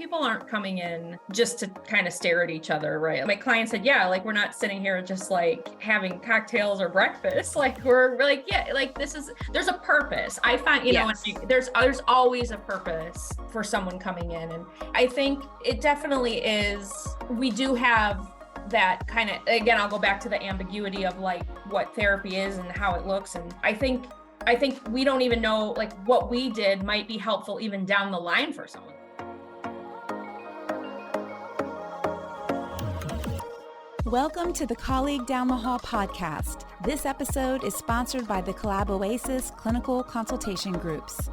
people aren't coming in just to kind of stare at each other, right? My client said, yeah, like we're not sitting here just like having cocktails or breakfast. Like we're like, yeah, like there's a purpose. I find, Yes. there's always a purpose for someone coming in. And I think it definitely is, we do have that kind of, again, I'll go back to the ambiguity of like what therapy is and how it looks. And I think we don't even know, like what we did might be helpful even down the line for someone. Welcome to the Colleague Down the Hall podcast. This episode is sponsored by the Collab Oasis Clinical Consultation Groups.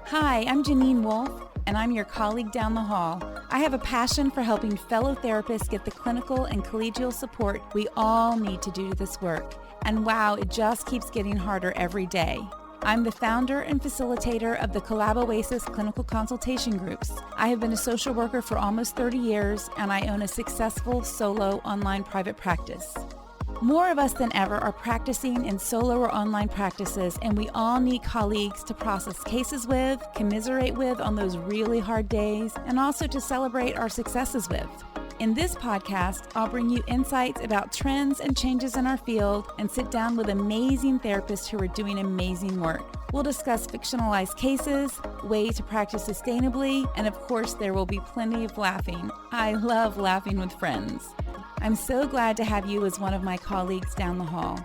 Hi, I'm Janine Wolf, and I'm your colleague down the hall. I have a passion for helping fellow therapists get the clinical and collegial support we all need to do this work. And wow, it just keeps getting harder every day. I'm the founder and facilitator of the Collab Oasis Clinical Consultation Groups. I have been a social worker for almost 30 years, and I own a successful solo online private practice. More of us than ever are practicing in solo or online practices, and we all need colleagues to process cases with, commiserate with on those really hard days, and also to celebrate our successes with. In this podcast, I'll bring you insights about trends and changes in our field and sit down with amazing therapists who are doing amazing work. We'll discuss fictionalized cases, ways to practice sustainably, and of course, there will be plenty of laughing. I love laughing with friends. I'm so glad to have you as one of my colleagues down the hall.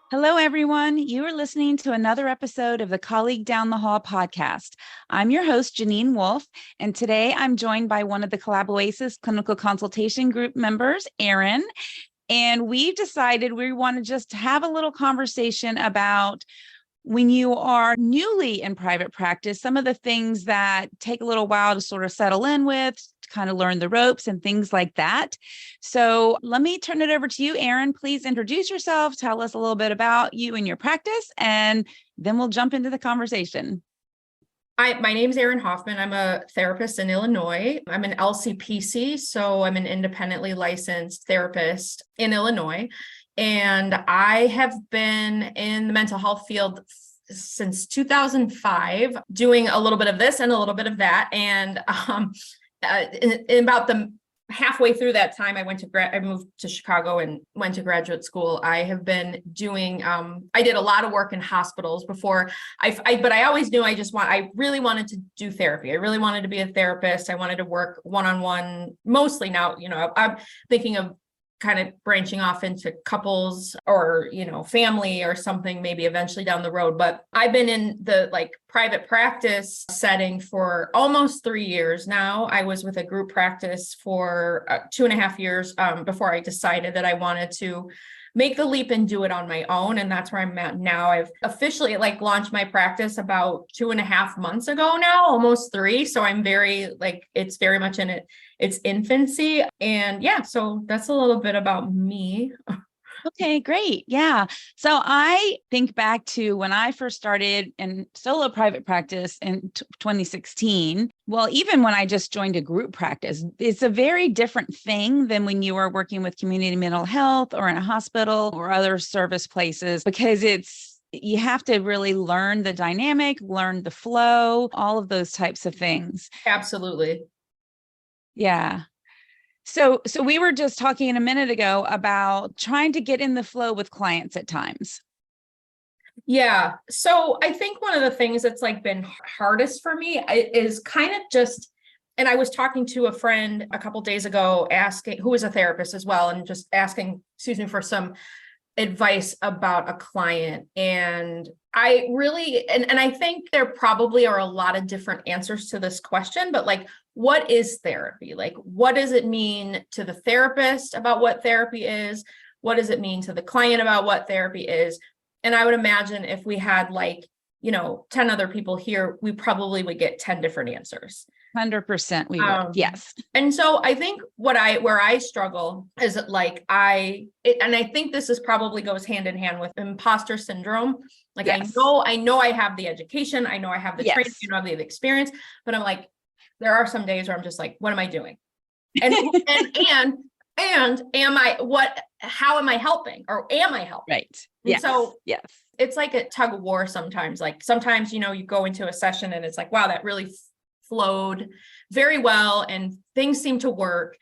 Hello, everyone. You are listening to another episode of the Colleague Down the Hall podcast. I'm your host, Janine Wolf, and today I'm joined by one of the Collab Oasis Clinical Consultation Group members, Erin. And we've decided we want to just have a little conversation about when you are newly in private practice, some of the things that take a little while to sort of settle in with, to kind of learn the ropes and things like that. So let me turn it over to you, Erin. Please introduce yourself, tell us a little bit about you and your practice, and then we'll jump into the conversation. My name is Erin Hoffman. I'm a therapist in Illinois. I'm an LCPC, so I'm an independently licensed therapist in Illinois. And I have been in the mental health field since 2005, doing a little bit of this and a little bit of that. And in about the halfway through that time, I moved to Chicago and went to graduate school. I have been doing, I did a lot of work in hospitals before but I always knew I really wanted to do therapy. I really wanted to be a therapist. I wanted to work one-on-one mostly. Now, I'm thinking of kind of branching off into couples or, family or something, maybe eventually down the road. But I've been in the private practice setting for almost 3 years now. I was with a group practice for 2.5 years before I decided that I wanted to make the leap and do it on my own. And that's where I'm at now. I've officially launched my practice about 2.5 months ago now, almost 3. So I'm very it's very much in its infancy. And yeah, so that's a little bit about me. Okay, great. Yeah. So I think back to when I first started in solo private practice in 2016. Well, even when I just joined a group practice, it's a very different thing than when you are working with community mental health or in a hospital or other service places, because you have to really learn the dynamic, learn the flow, all of those types of things. Absolutely. Yeah. So we were just talking a minute ago about trying to get in the flow with clients at times. Yeah. So I think one of the things that's been hardest for me is kind of just, and I was talking to a friend a couple of days ago who is a therapist as well, and just asking, for some advice about a client. And I really, and I think there probably are a lot of different answers to this question, but what is therapy? What does it mean to the therapist about what therapy is? What does it mean to the client about what therapy is? And I would imagine if we had 10 other people here, we probably would get 10 different answers. 100% we would. Yes. And so I think where I struggle is and I think this probably goes hand in hand with imposter syndrome. Yes. I know I have the education. I know I have the training, I have the experience, but I'm there are some days where I'm just what am I doing? And am I, how am I helping or am I helping? Right. And Yes. so Yes. it's like a tug of war sometimes. Like sometimes, you know, you go into a session and it's like, wow, that really flowed very well and things seem to work.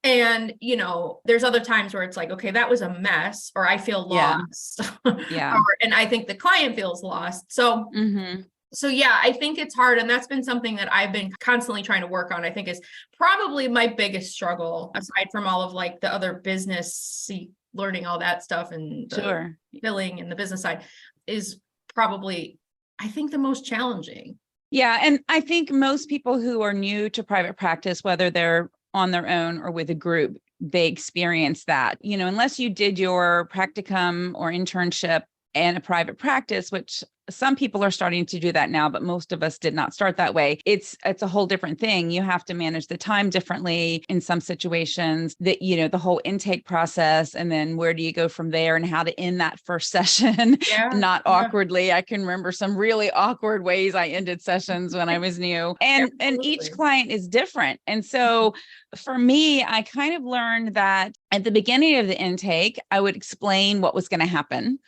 And, you know, there's other times where it's like, okay, that was a mess, or I feel Yeah. lost. Yeah. And I think the client feels lost. So, Mm-hmm. so yeah, I think it's hard. And that's been something that I've been constantly trying to work on. I think is probably my biggest struggle, aside from all of like the other business, learning all that stuff and the Sure. billing and the business side is probably, I think, the most challenging. Yeah. And I think most people who are new to private practice, whether they're on their own or with a group, they experience that, you know, unless you did your practicum or internship in a private practice, which some people are starting to do that now, but most of us did not start that way. It's a whole different thing. You have to manage the time differently in some situations, that, you know, the whole intake process, and then where do you go from there and how to end that first session, Yeah. not awkwardly. I can remember some really awkward ways I ended sessions when I was new, and each Absolutely. client is different. And so for me, I kind of learned that at the beginning of the intake, I would explain what was going to happen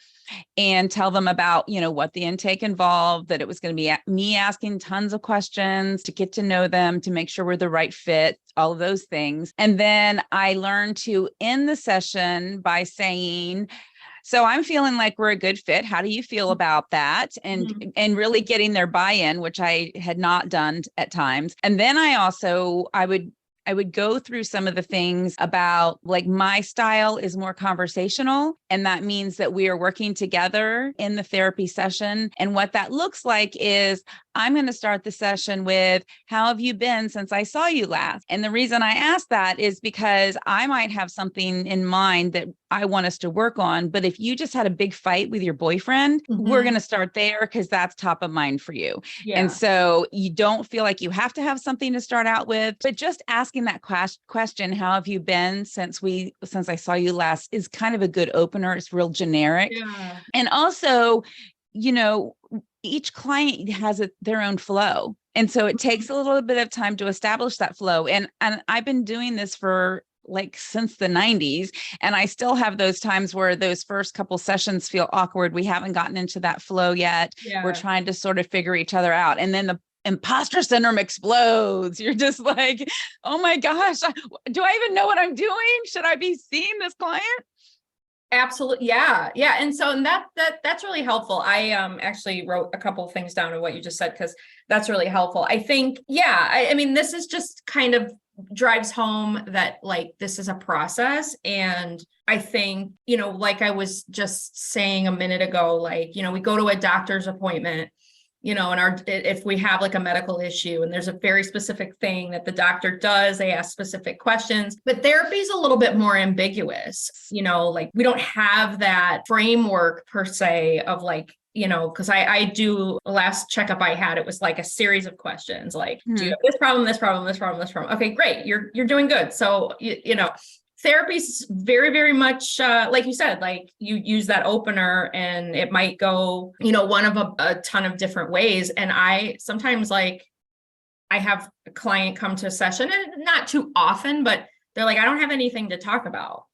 and tell them about, you know, what the intake involved, that it was going to be me asking tons of questions to get to know them, to make sure we're the right fit, all of those things. And then I learned to end the session by saying, so I'm feeling like we're a good fit. How do you feel about that? And really getting their buy-in, which I had not done at times. And then I would go through some of the things about, like, my style is more conversational. And that means that we are working together in the therapy session. And what that looks like is I'm going to start the session with, how have you been since I saw you last? And the reason I ask that is because I might have something in mind that I want us to work on. But if you just had a big fight with your boyfriend, we're going to start there because that's top of mind for you. Yeah. And so you don't feel like you have to have something to start out with, but just asking that question, how have you been since I saw you last, is kind of a good opener. It's real generic. Yeah. And also, you know, each client has their own flow. And so it takes a little bit of time to establish that flow. And I've been doing this for like since the 90s. And I still have those times where those first couple sessions feel awkward. We haven't gotten into that flow yet. Yeah. We're trying to sort of figure each other out. And then the imposter syndrome explodes. You're just like, oh my gosh, do I even know what I'm doing? Should I be seeing this client? Absolutely. Yeah. Yeah. And so, and that's really helpful. I actually wrote a couple of things down of what you just said, because that's really helpful. I think, yeah, I mean, this is just kind of drives home that, like, this is a process. And I think, you know, like I was just saying a minute ago, like, you know, we go to a doctor's appointment, you know, and if we have like a medical issue and there's a very specific thing that the doctor does, they ask specific questions, but therapy is a little bit more ambiguous, you know, like we don't have that framework per se of, like, you know, because I do, the last checkup I had, it was like a series of questions, like, do you have this problem, this problem, this problem, this problem? Okay, great. You're doing good. So, you know, therapy is very, very much, like you said, like you use that opener and it might go, you know, one of a ton of different ways. And I sometimes, like, I have a client come to a session, and not too often, but they're like, I don't have anything to talk about.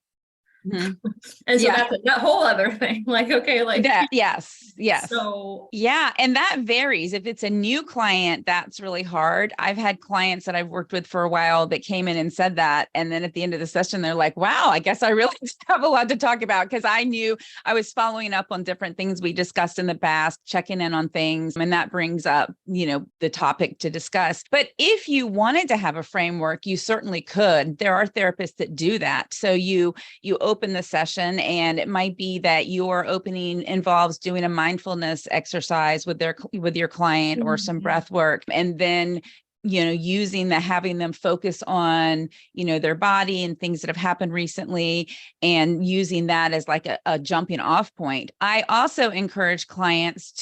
And so that's a whole other thing. Like, okay, like that, yes. So yeah. And that varies. If it's a new client, that's really hard. I've had clients that I've worked with for a while that came in and said that. And then at the end of the session, they're like, wow, I guess I really have a lot to talk about, because I knew I was following up on different things we discussed in the past, checking in on things. And that brings up, you know, the topic to discuss. But if you wanted to have a framework, you certainly could. There are therapists that do that. So you open the session, and it might be that your opening involves doing a mindfulness exercise with your client, or some breath work, and then, you know, having them focus on, you know, their body and things that have happened recently, and using that as like a jumping off point. I also encourage clients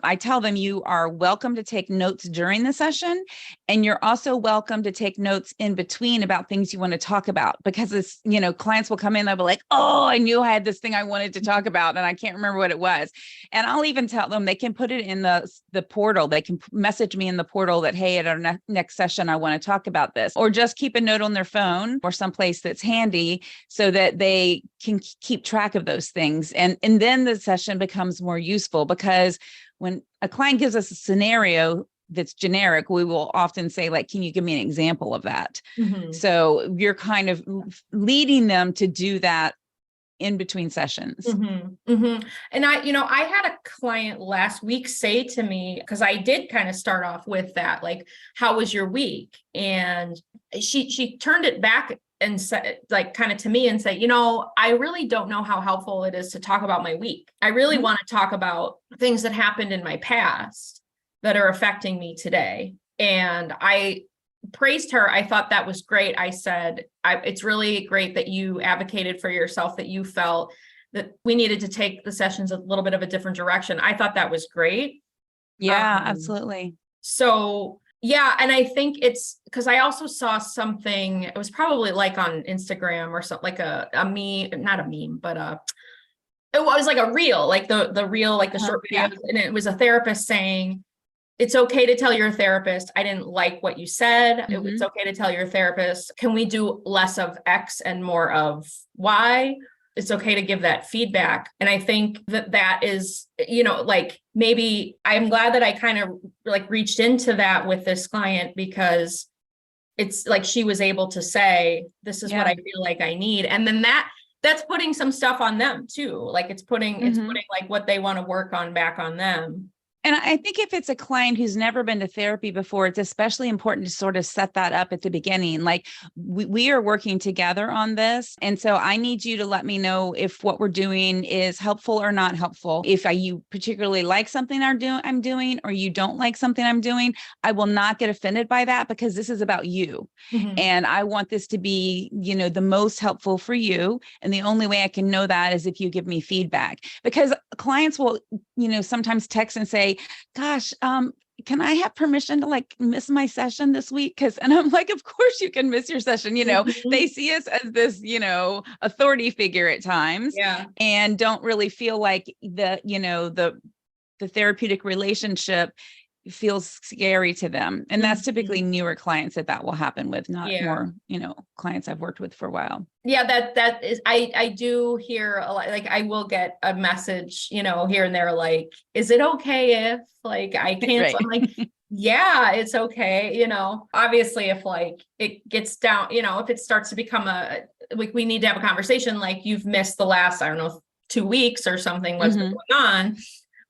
I tell them, you are welcome to take notes during the session, and you're also welcome to take notes in between about things you want to talk about, because it's, you know, clients will come in, they'll be like, oh, I knew I had this thing I wanted to talk about and I can't remember what it was. And I'll even tell them they can put it in the portal. They can message me in the portal that, hey, at our next session, I want to talk about this, or just keep a note on their phone or someplace that's handy so that they can keep track of those things. And then the session becomes more useful, because when a client gives us a scenario that's generic, we will often say, like, can you give me an example of that? Mhm. So you're kind of leading them to do that in between sessions. And I had a client last week say to me, because I did kind of start off with that, like, how was your week? And she turned it back and said, like, kind of to me and say, I really don't know how helpful it is to talk about my week. I really want to talk about things that happened in my past that are affecting me today. And I praised her. I thought that was great. I said, it's really great that you advocated for yourself, that you felt that we needed to take the sessions a little bit of a different direction. I thought that was great. Yeah, absolutely. So yeah. And I think it's because I also saw something, it was probably like on Instagram or something, like a meme, not a meme, but it was like a reel, like the reel, like the short videos. And it was a therapist saying, it's okay to tell your therapist, I didn't like what you said. It's okay to tell your therapist, can we do less of X and more of Y? It's okay to give that feedback. And I think that is, like, maybe I'm glad that I kind of like reached into that with this client, because it's like she was able to say, this is what I feel like I need. And then that's putting some stuff on them too. Like it's putting like what they want to work on back on them. And I think if it's a client who's never been to therapy before, it's especially important to sort of set that up at the beginning. Like, we are working together on this. And so I need you to let me know if what we're doing is helpful or not helpful. If you particularly like something I'm doing, or you don't like something I'm doing, I will not get offended by that, because this is about you. And I want this to be, the most helpful for you. And the only way I can know that is if you give me feedback, because clients will, sometimes text and say, gosh, can I have permission to like miss my session this week? And I'm like, of course you can miss your session. They see us as this, authority figure at times, and don't really feel like the therapeutic relationship feels scary to them. And that's typically newer clients that will happen with, not more, clients I've worked with for a while. Yeah, that is, I do hear a lot, like I will get a message, here and there, like, is it okay if like I cancel? I'm like, yeah, it's okay. Obviously if like it gets down, if it starts to become like, we need to have a conversation, like you've missed the last, I don't know, 2 weeks or something, what's been going on.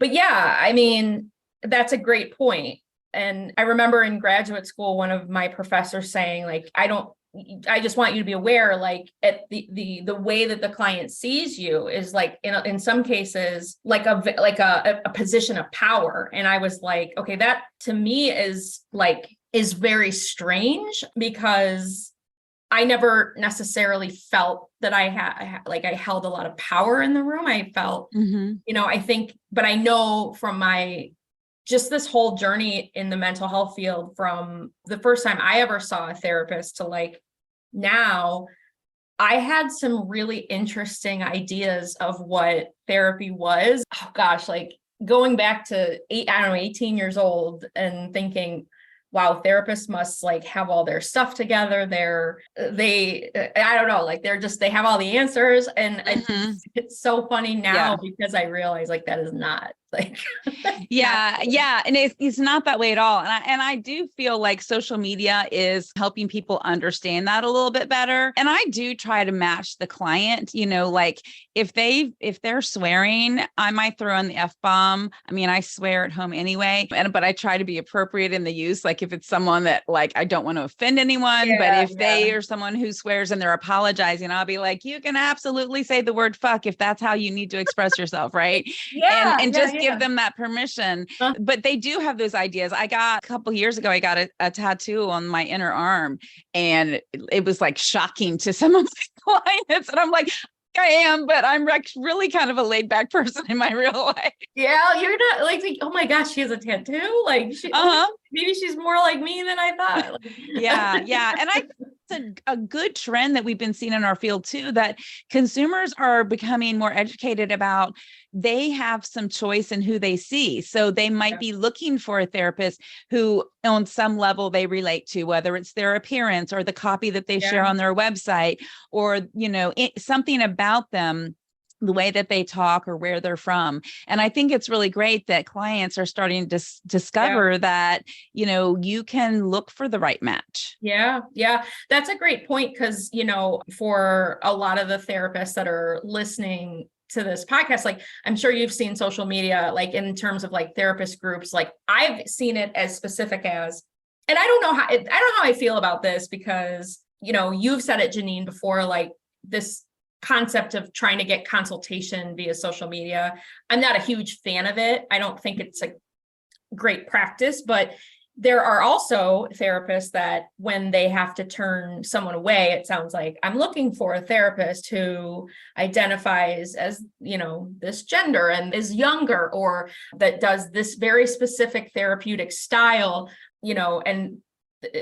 But yeah, I mean, that's a great point. And I remember in graduate school, one of my professors saying, like, I just want you to be aware, like, at the way that the client sees you is like, in some cases, like a position of power. And I was like, okay, that to me is very strange, because I never necessarily felt that I held a lot of power in the room. I felt, I think, but I know from just this whole journey in the mental health field, from the first time I ever saw a therapist to like now, I had some really interesting ideas of what therapy was. Oh gosh, like going back to 18 years old and thinking, wow, therapists must like have all their stuff together. I don't know, like they have all the answers. And it's so funny now because I realize like that is not like, yeah. And it's not that way at all. And I do feel like social media is helping people understand that a little bit better. And I do try to match the client, like if they're swearing, I might throw in the F-bomb. I mean, I swear at home anyway, but I try to be appropriate in the use. Like if it's someone that like, I don't want to offend anyone, but if they are someone who swears and they're apologizing, I'll be like, you can absolutely say the word fuck if that's how you need to express yourself. Right. And just give them that permission. But they do have those ideas. A couple years ago, I got a tattoo on my inner arm, and it was like shocking to some of my clients. And I'm like, I am, but I'm really kind of a laid back person in my real life. Yeah, you're not like, oh my gosh, she has a tattoo. Like, maybe she's more like me than I thought. Yeah. And a good trend that we've been seeing in our field too, that consumers are becoming more educated about. They have some choice in who they see. So they might be looking for a therapist who on some level they relate to, whether it's their appearance or the copy that they share on their website, or, something about them, the way that they talk or where they're from. And I think it's really great that clients are starting to discover that, you can look for the right match. Yeah. Yeah. That's a great point. Cause, for a lot of the therapists that are listening to this podcast, like I'm sure you've seen social media, like in terms of like therapist groups, like I've seen it as specific as, and I don't know how I feel about this because, you've said it, Janine, before, like this concept of trying to get consultation via social media. I'm not a huge fan of it. I don't think it's a great practice, but there are also therapists that when they have to turn someone away, it sounds like I'm looking for a therapist who identifies as, this gender and is younger, or that does this very specific therapeutic style, and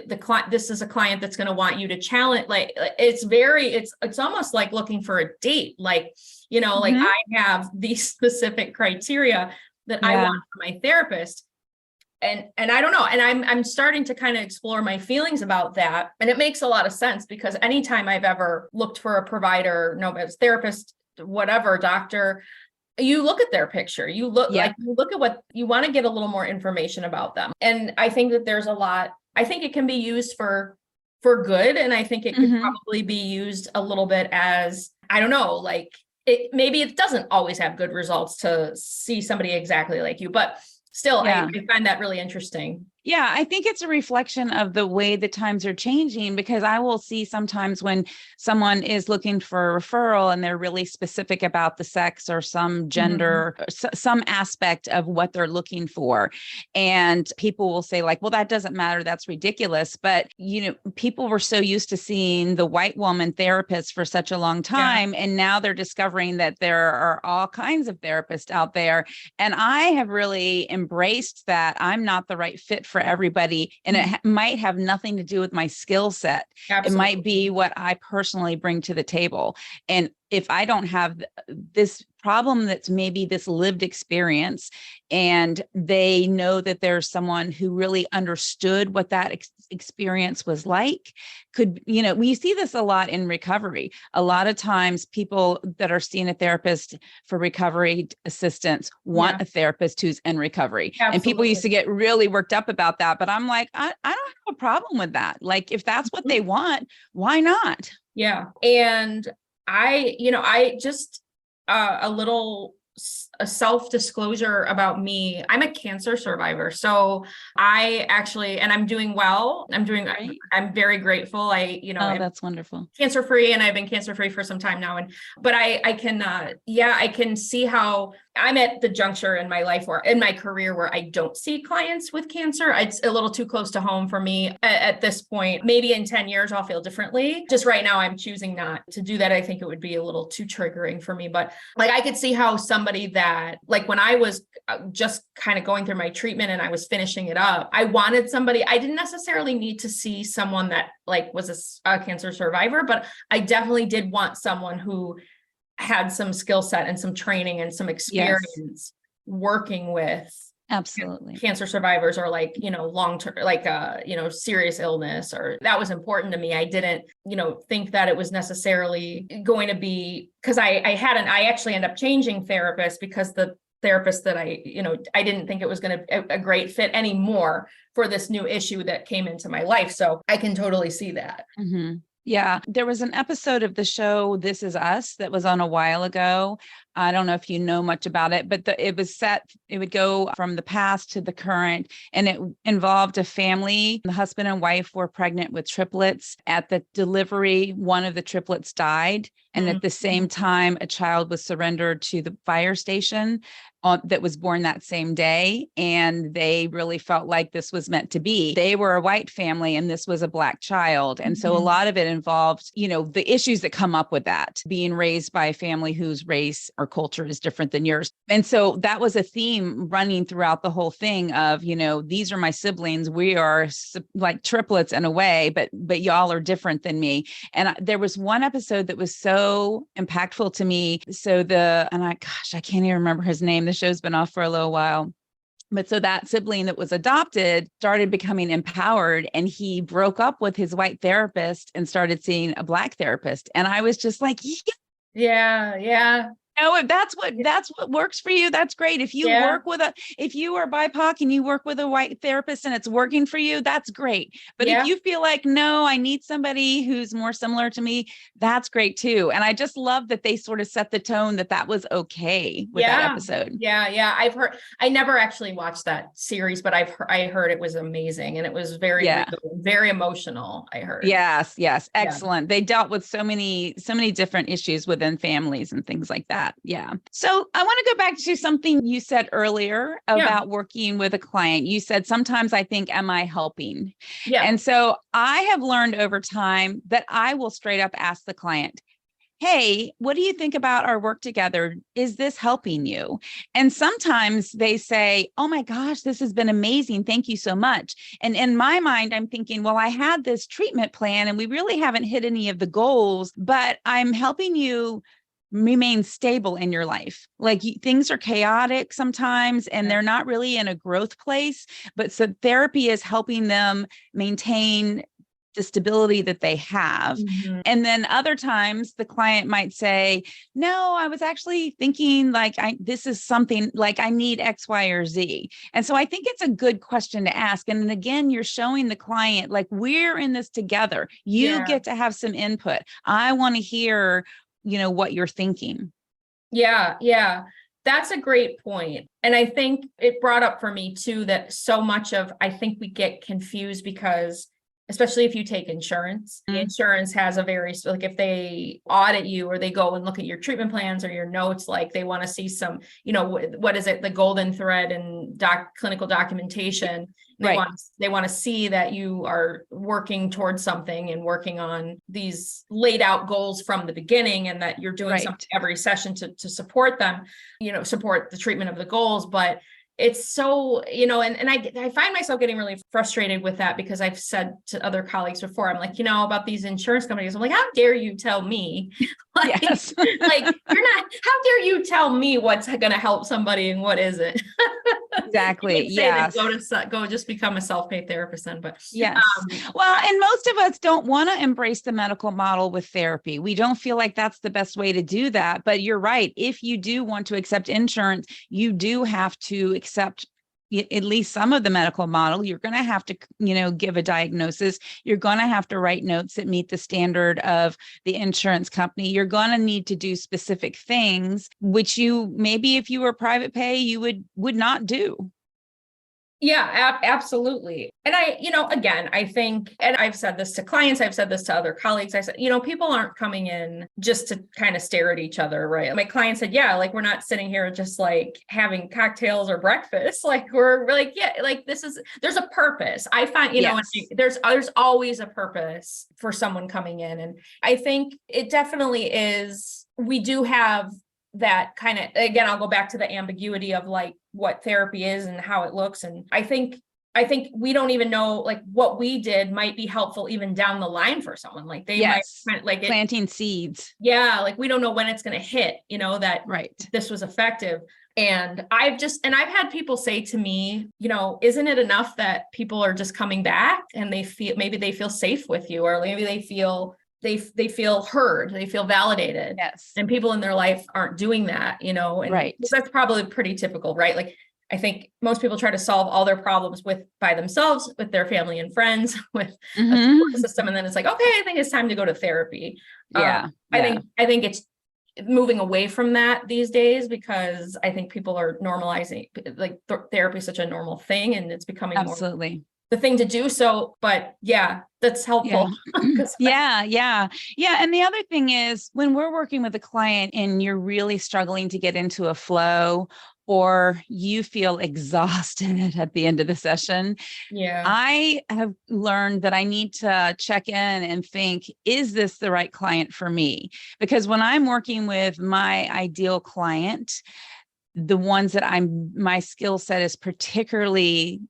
the client, this is a client that's going to want you to challenge, like it's almost like looking for a date, like, like I have these specific criteria that I want for my therapist. And I don't know. And I'm starting to kind of explore my feelings about that. And it makes a lot of sense because anytime I've ever looked for a provider, therapist, whatever, doctor, you look at their picture, you look at what you want to get a little more information about them. And I think that I think it can be used for good. And I think it could probably be used a little bit as, I don't know, like maybe it doesn't always have good results to see somebody exactly like you, but still, I find that really interesting. Yeah, I think it's a reflection of the way the times are changing, because I will see sometimes when someone is looking for a referral and they're really specific about the sex or some gender, some aspect of what they're looking for. And people will say like, well, that doesn't matter. That's ridiculous. But, people were so used to seeing the white woman therapist for such a long time. And now they're discovering that there are all kinds of therapists out there. And I have really embraced that I'm not the right fit for everybody. And it might have nothing to do with my skill set. Absolutely. It might be what I personally bring to the table. And if I don't have this problem, that's maybe this lived experience, and they know that there's someone who really understood what that experience was like, we see this a lot in recovery. A lot of times people that are seeing a therapist for recovery assistance want a therapist who's in recovery. Absolutely. And people used to get really worked up about that, but I'm like, I don't have a problem with that. Like, if that's what they want, why not? Yeah. And I just a self-disclosure about me. I'm a cancer survivor. So I actually, and I'm doing well. I'm very grateful. That's wonderful. Cancer-free, and I've been cancer-free for some time now. But I can see how I'm at the juncture in my life in my career where I don't see clients with cancer. It's a little too close to home for me at this point. Maybe in 10 years, I'll feel differently. Just right now, I'm choosing not to do that. I think it would be a little too triggering for me, but like, I could see how somebody that, like, when I was just kind of going through my treatment and I was finishing it up, I wanted somebody, I didn't necessarily need to see someone that like was a cancer survivor, but I definitely did want someone who had some skill set and some training and some experience working with cancer survivors, or like, long-term, like, serious illness, or that was important to me. I didn't, think that it was necessarily going to be, because I actually ended up changing therapists because the therapist that I didn't think it was going to a great fit anymore for this new issue that came into my life. So I can totally see that. Mm-hmm. Yeah, there was an episode of the show, This Is Us, that was on a while ago. I don't know if you know much about it, but it would go from the past to the current, and it involved a family. The husband and wife were pregnant with triplets. At the delivery, one of the triplets died. And at the same time, a child was surrendered to the fire station that was born that same day. And they really felt like this was meant to be. They were a white family and this was a Black child. And so a lot of it involved, the issues that come up with that, being raised by a family whose race or culture is different than yours. And so that was a theme running throughout the whole thing of, these are my siblings. We are like triplets in a way, but y'all are different than me. And there was one episode that was so impactful to me. So I can't even remember his name. The show's been off for a little while. But so that sibling that was adopted started becoming empowered, and he broke up with his white therapist and started seeing a Black therapist. And I was just like, Yeah. if that's what works for you, that's great. If you if you are BIPOC and you work with a white therapist and it's working for you, that's great. But if you feel like, no, I need somebody who's more similar to me, that's great too. And I just love that they sort of set the tone that was okay with that episode. Yeah. I've heard, I never actually watched that series, but I heard it was amazing, and it was very, very emotional. I heard. Yes. Excellent. They dealt with so many different issues within families and things like that. Yeah. So I want to go back to something you said earlier about working with a client. You said, sometimes I think, am I helping? Yeah. And so I have learned over time that I will straight up ask the client, hey, what do you think about our work together? Is this helping you? And sometimes they say, oh my gosh, this has been amazing. Thank you so much. And in my mind, I'm thinking, well, I had this treatment plan and we really haven't hit any of the goals, but I'm helping you remain stable in your life. Like things are chaotic sometimes and they're not really in a growth place, but so therapy is helping them maintain the stability that they have. Mm-hmm. And then other times the client might say, no, I was actually thinking this is something like I need X, Y, or Z. And so I think it's a good question to ask. And then again, you're showing the client, like, we're in this together. You get to have some input. I want to hear what you're thinking. Yeah. That's a great point. And I think it brought up for me too, that so much of, I think we get confused because, especially if you take insurance, the insurance has a very, like if they audit you or they go and look at your treatment plans or your notes, like they want to see some, what is it? The golden thread in clinical documentation. They want to see that you are working towards something and working on these laid out goals from the beginning, and that you're doing something every session to support them, support the treatment of the goals. But it's so, and I find myself getting really frustrated with that, because I've said to other colleagues before, I'm like, about these insurance companies, I'm like, how dare you tell me? Like, like how dare you tell me what's going to help somebody and what isn't? Exactly. Yes. Go just become a self-pay therapist then. But yes. Well, and most of us don't want to embrace the medical model with therapy. We don't feel like that's the best way to do that. But you're right. If you do want to accept insurance, you do have to accept at least some of the medical model. You're going to have to, give a diagnosis. You're going to have to write notes that meet the standard of the insurance company. You're going to need to do specific things, which you maybe if you were private pay, you would not do. Yeah, absolutely. And again, I think, and I've said this to clients, I've said this to other colleagues, I said, people aren't coming in just to kind of stare at each other, right? My client said, like, we're not sitting here just like having cocktails or breakfast. Like we're like, like there's a purpose. I find, there's always a purpose for someone coming in. And I think it definitely is, we do have that kind of, again, I'll go back to the ambiguity of like what therapy is and how it looks. And I think we don't even know, like, what we did might be helpful even down the line for someone. Like they might like planting seeds. Yeah. Like we don't know when it's going to hit, that this was effective. And I've had people say to me, isn't it enough that people are just coming back and maybe they feel safe with you, or maybe they feel heard, they feel validated. Yes. And people in their life aren't doing that, and that's probably pretty typical, right? Like, I think most people try to solve all their problems by themselves, with their family and friends, with a support system. And then it's like, okay, I think it's time to go to therapy. I think it's moving away from that these days, because I think people are normalizing, like therapy is such a normal thing, and it's becoming more the thing to do. So, but that's helpful. Yeah. And the other thing is, when we're working with a client and you're really struggling to get into a flow, or you feel exhausted at the end of the session, Yeah. I have learned that I need to check in and think, is this the right client for me? Because when I'm working with my ideal client, the ones that my skill set is particularly,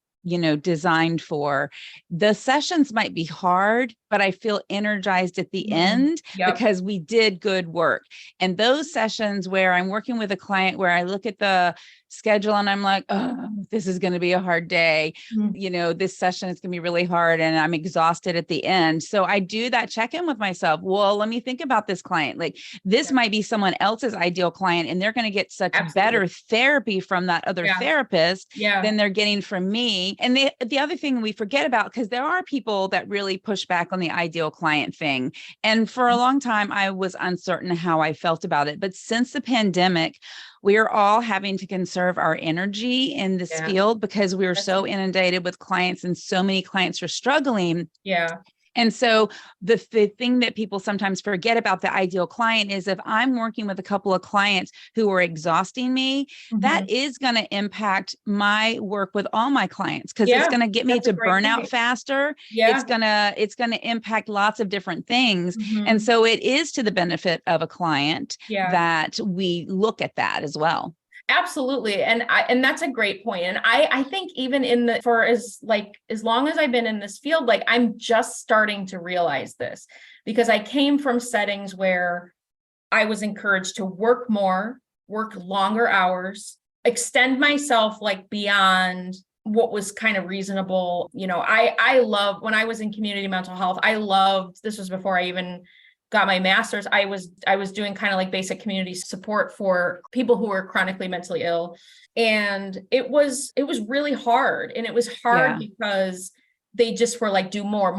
designed for, the sessions might be hard, but I feel energized at the end Yep. because we did good work. And those sessions where I'm working with a client where I look at the schedule and I'm like, oh, this is going to be a hard day. This session is going to be really hard and I'm exhausted at the end. So I do that check-in with myself. Well, let me think about this client. Like this might be someone else's ideal client and they're going to get such better therapy from that other therapist than they're getting from me. And the other thing we forget about, because there are people that really push back on the ideal client thing. And for a long time, I was uncertain how I felt about it. But since the pandemic, we are all having to conserve our energy in this field because we are so inundated with clients and so many clients are struggling. Yeah. And so the thing that people sometimes forget about the ideal client is if I'm working with a couple of clients who are exhausting me, that is going to impact my work with all my clients because it's going to get me to burn out faster. It's going to impact lots of different things. And so it is to the benefit of a client that we look at that as well. Absolutely. And that's a great point. And I think even as long as I've been in this field, like I'm just starting to realize this because I came from settings where I was encouraged to work more, work longer hours, extend myself like beyond what was kind of reasonable. I love when I was in community mental health, this was before I even got my master's, I was doing kind of like basic community support for people who were chronically mentally ill. And it was really hard. And it was hard because they just were like, do more.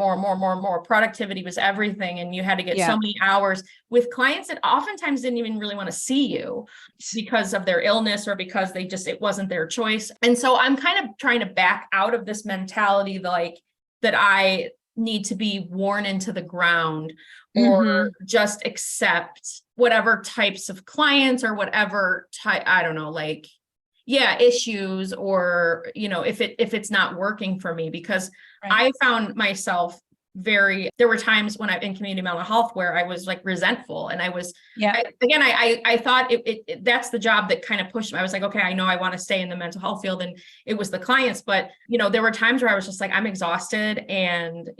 Productivity was everything. And you had to get so many hours with clients that oftentimes didn't even really want to see you because of their illness or because it wasn't their choice. And so I'm kind of trying to back out of this mentality like that I need to be worn into the ground or just accept whatever types of clients or whatever type, I don't know, like, issues or, if it's not working for me, because I found myself there were times when I'm in community mental health where I was like resentful and I was, I thought that's the job that kind of pushed me. I was like, okay, I know I want to stay in the mental health field and it was the clients, but there were times where I was just like, I'm exhausted and,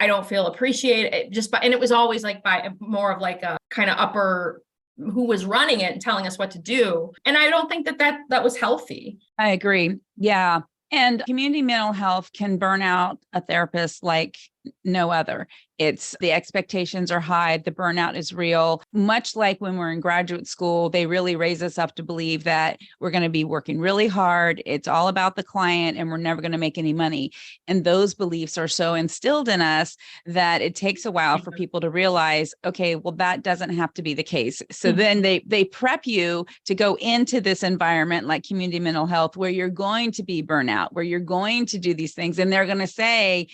I don't feel appreciated and it was always like by more of like a kind of upper who was running it and telling us what to do. And I don't think that was healthy. I agree. Yeah. And community mental health can burn out a therapist like no other. The expectations are high. The burnout is real. Much like when we're in graduate school, they really raise us up to believe that we're going to be working really hard. It's all about the client and we're never going to make any money. And those beliefs are so instilled in us that it takes a while for people to realize, okay, well, that doesn't have to be the case. So then they prep you to go into this environment like community mental health, where you're going to be burnout, where you're going to do these things. And they're going to say,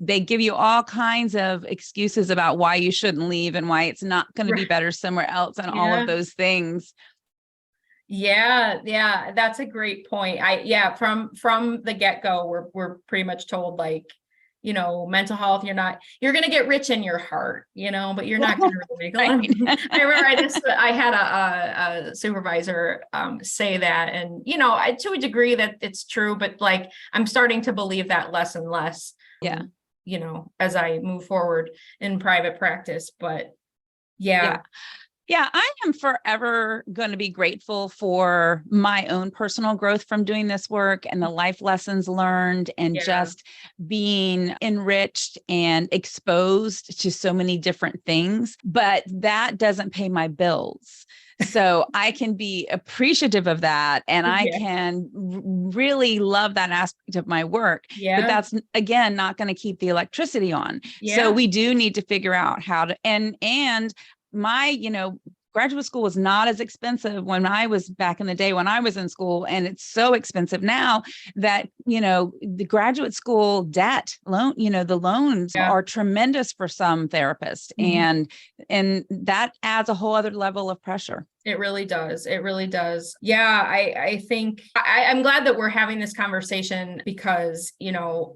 they give you all kinds of excuses about why you shouldn't leave and why it's not going to be better somewhere else and all of those things. Yeah, that's a great point. From the get-go, we're pretty much told like, mental health, you're going to get rich in your heart, but you're not going to really make a lot of money. I remember I had a supervisor say that, and, to a degree that it's true, but like, I'm starting to believe that less and less, as I move forward in private practice, but yeah. Yeah, I am forever going to be grateful for my own personal growth from doing this work and the life lessons learned and just being enriched and exposed to so many different things. But that doesn't pay my bills. So I can be appreciative of that. And I can really love that aspect of my work. But that's, again, not going to keep the electricity on. So we do need to figure out how to, and my, graduate school was not as expensive when I was back in the day when I was in school. And it's so expensive now that, the graduate school debt loan, the loans are tremendous for some therapists. And that adds a whole other level of pressure. It really does. It really does. Yeah, I think I'm glad that we're having this conversation because,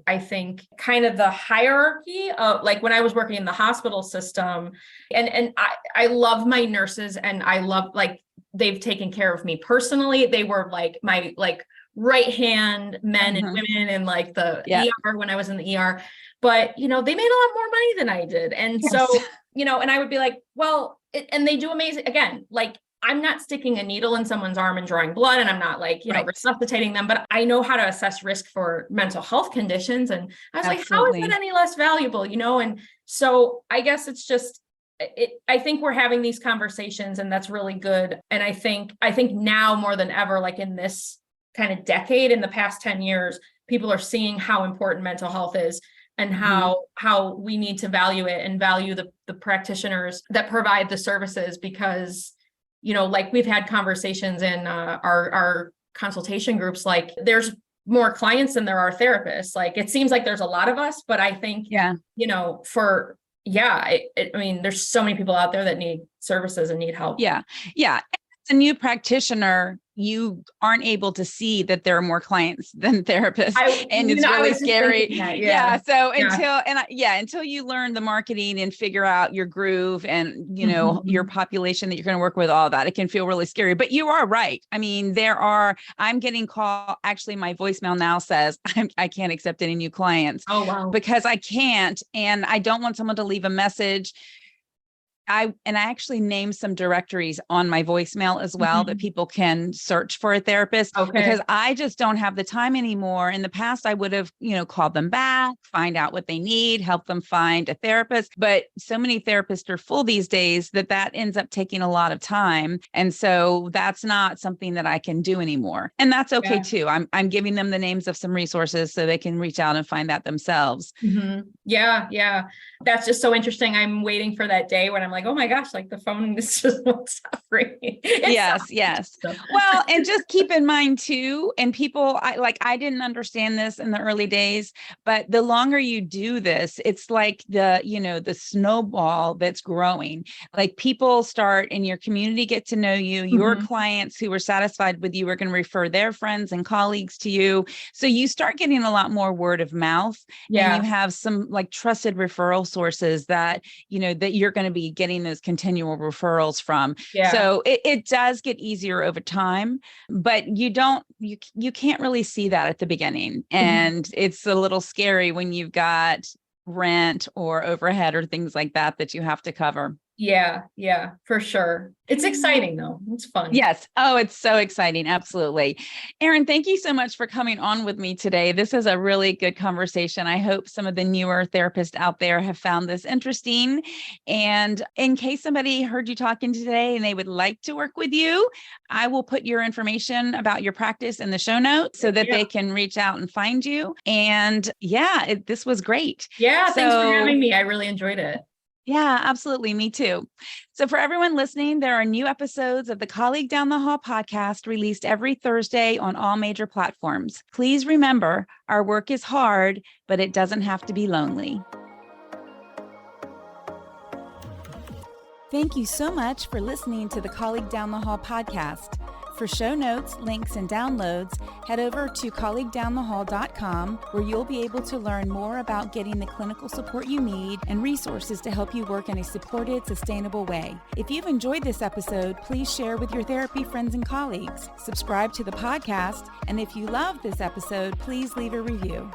I think kind of the hierarchy of like when I was working in the hospital system and I love my nurses and I love like they've taken care of me personally. They were like my like right hand men and women in like the ER when I was in the ER. But, they made a lot more money than I did. And so, and I would be like, well, and they do amazing. Again, like I'm not sticking a needle in someone's arm and drawing blood, and I'm not like, resuscitating them, but I know how to assess risk for mental health conditions. And I was like, how is that any less valuable, And so I guess it's just, I think we're having these conversations and that's really good. And I think now more than ever, like in this kind of decade, in the past 10 years, people are seeing how important mental health is and how we need to value it and value the practitioners that provide the services because, like we've had conversations in our consultation groups, like there's more clients than there are therapists. Like it seems like there's a lot of us, but I think, I mean, there's so many people out there that need services and need help. Yeah. Yeah. As a new practitioner, you aren't able to see that there are more clients than therapists, and it's really scary. So until you learn the marketing and figure out your groove and your population that you're going to work with, all that, it can feel really scary. But you are right. I mean, I'm getting call. Actually, my voicemail now says I can't accept any new clients. Oh wow! Because I can't, and I don't want someone to leave a message. I actually named some directories on my voicemail as well that people can search for a therapist because I just don't have the time anymore. In the past, I would have, called them back, find out what they need, help them find a therapist. But so many therapists are full these days that ends up taking a lot of time. And so that's not something that I can do anymore. And that's okay too. I'm giving them the names of some resources so they can reach out and find that themselves. Yeah. That's just so interesting. I'm waiting for that day when I'm like, oh my gosh, like the phone is just won't stop ringing. Yes. Well, and just keep in mind too, and people, I didn't understand this in the early days, but the longer you do this, it's like the snowball that's growing. Like people start in your community, get to know you, your clients who were satisfied with you are going to refer their friends and colleagues to you. So you start getting a lot more word of mouth and you have some like trusted referral sources that, that you're going to be getting those continual referrals from. So it does get easier over time, but you can't really see that at the beginning. And it's a little scary when you've got rent or overhead or things like that you have to cover. Yeah, for sure. It's exciting though. It's fun. Yes. Oh, it's so exciting. Absolutely. Erin, thank you so much for coming on with me today. This is a really good conversation. I hope some of the newer therapists out there have found this interesting. And in case somebody heard you talking today and they would like to work with you, I will put your information about your practice in the show notes so that they can reach out and find you. And this was great. Yeah. Thanks for having me. I really enjoyed it. Yeah, absolutely. Me too. So for everyone listening, there are new episodes of the Colleague Down the Hall podcast released every Thursday on all major platforms. Please remember, our work is hard, but it doesn't have to be lonely. Thank you so much for listening to the Colleague Down the Hall podcast. For show notes, links, and downloads, head over to colleaguedownthehall.com, where you'll be able to learn more about getting the clinical support you need and resources to help you work in a supported, sustainable way. If you've enjoyed this episode, please share with your therapy friends and colleagues. Subscribe to the podcast, and if you love this episode, please leave a review.